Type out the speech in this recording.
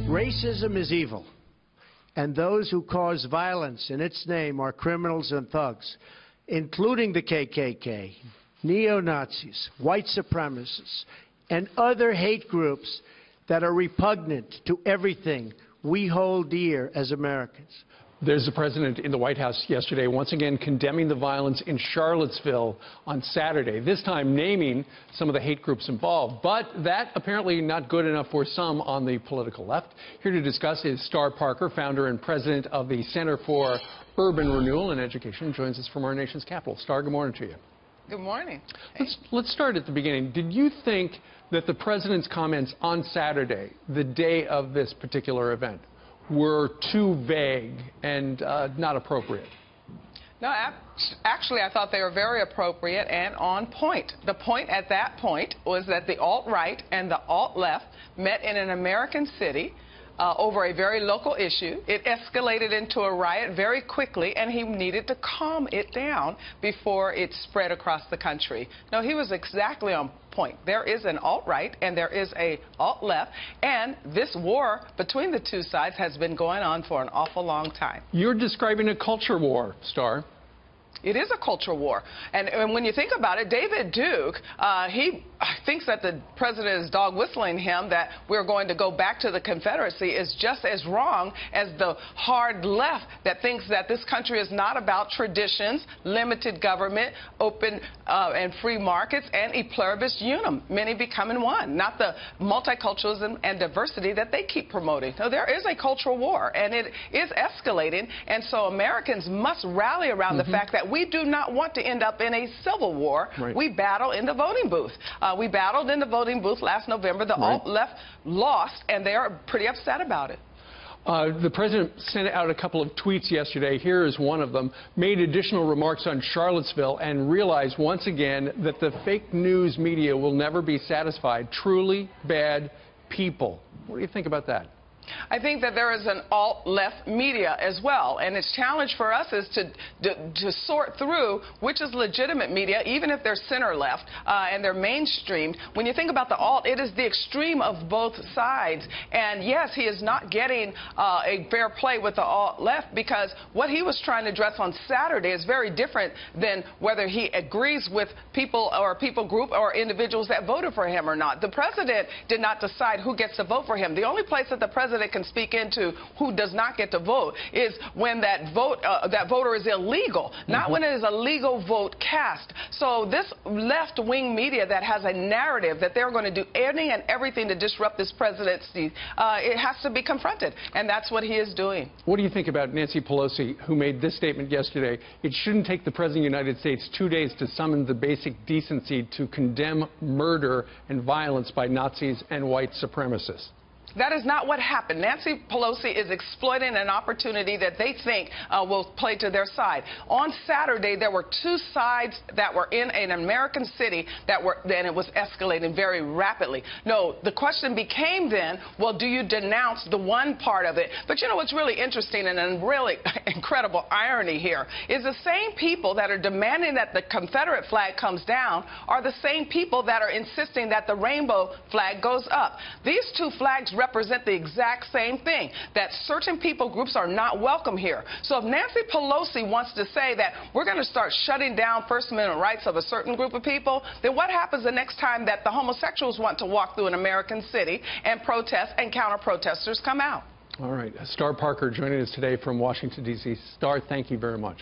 Racism is evil, and those who cause violence in its name are criminals and thugs, including the KKK, neo-Nazis, white supremacists, and other hate groups that are repugnant to everything we hold dear as Americans. There's the president in the White House yesterday, once again condemning the violence in Charlottesville on Saturday, this time naming some of the hate groups involved. But that apparently not good enough for some on the political left. Here to discuss is Star Parker, founder and president of the Center for Urban Renewal and Education, joins us from our nation's capital. Star, good morning to you. Good morning. Let's start at the beginning. Did you think that the president's comments on Saturday, the day of this particular event, were too vague and not appropriate? No, actually, I thought they were very appropriate and on point. The point at that point was that the alt-right and the alt-left met in an American city over a very local issue. It escalated into a riot very quickly, and he needed to calm it down before it spread across the country. No, he was exactly on point. There is an alt-right and there is a alt-left, and this war between the two sides has been going on for an awful long time. You're describing a culture war, Star. It is a culture war. And when you think about it, David Duke, he thinks that the president is dog whistling him that we're going to go back to the Confederacy is just as wrong as the hard left that thinks that this country is not about traditions, limited government, open and free markets, and e pluribus unum, many becoming one, not the multiculturalism and diversity that they keep promoting. So there is a cultural war, and it is escalating, and so Americans must rally around the fact that we do not want to end up in a civil war. Right. We battle in the voting booth. We battled in the voting booth last November. The alt-left lost, and they are pretty upset about it. The president sent out a couple of tweets yesterday. Here is one of them. Made additional remarks on Charlottesville and realized once again that the fake news media will never be satisfied. Truly bad people. What do you think about that? I think that there is an alt-left media as well, and its challenge for us is to sort through which is legitimate media, even if they're center-left and they're mainstreamed. When you think about the alt, it is the extreme of both sides, and yes, he is not getting a fair play with the alt-left, because what he was trying to address on Saturday is very different than whether he agrees with people or people group or individuals that voted for him or not. The president did not decide who gets to vote for him. The only place that the president can speak into who does not get to vote is when that voter is illegal, not when it is a legal vote cast. So this left-wing media that has a narrative that they're going to do anything and everything to disrupt this presidency, it has to be confronted, and that's what he is doing. What do you think about Nancy Pelosi, who made this statement yesterday? It shouldn't take the president of the United States 2 days to summon the basic decency to condemn murder and violence by Nazis and white supremacists. That is not what happened. Nancy Pelosi is exploiting an opportunity that they think will play to their side. On Saturday, there were two sides that were in an American city and it was escalating very rapidly. No, the question became then, well, do you denounce the one part of it? But you know what's really interesting and a really incredible irony here is the same people that are demanding that the Confederate flag comes down are the same people that are insisting that the rainbow flag goes up. These two flags represent the exact same thing, that certain people groups are not welcome here. So if Nancy Pelosi wants to say that we're going to start shutting down First Amendment rights of a certain group of people, then what happens the next time that the homosexuals want to walk through an American city and protest and counter-protesters come out? All right. Star Parker joining us today from Washington, D.C. Star, thank you very much.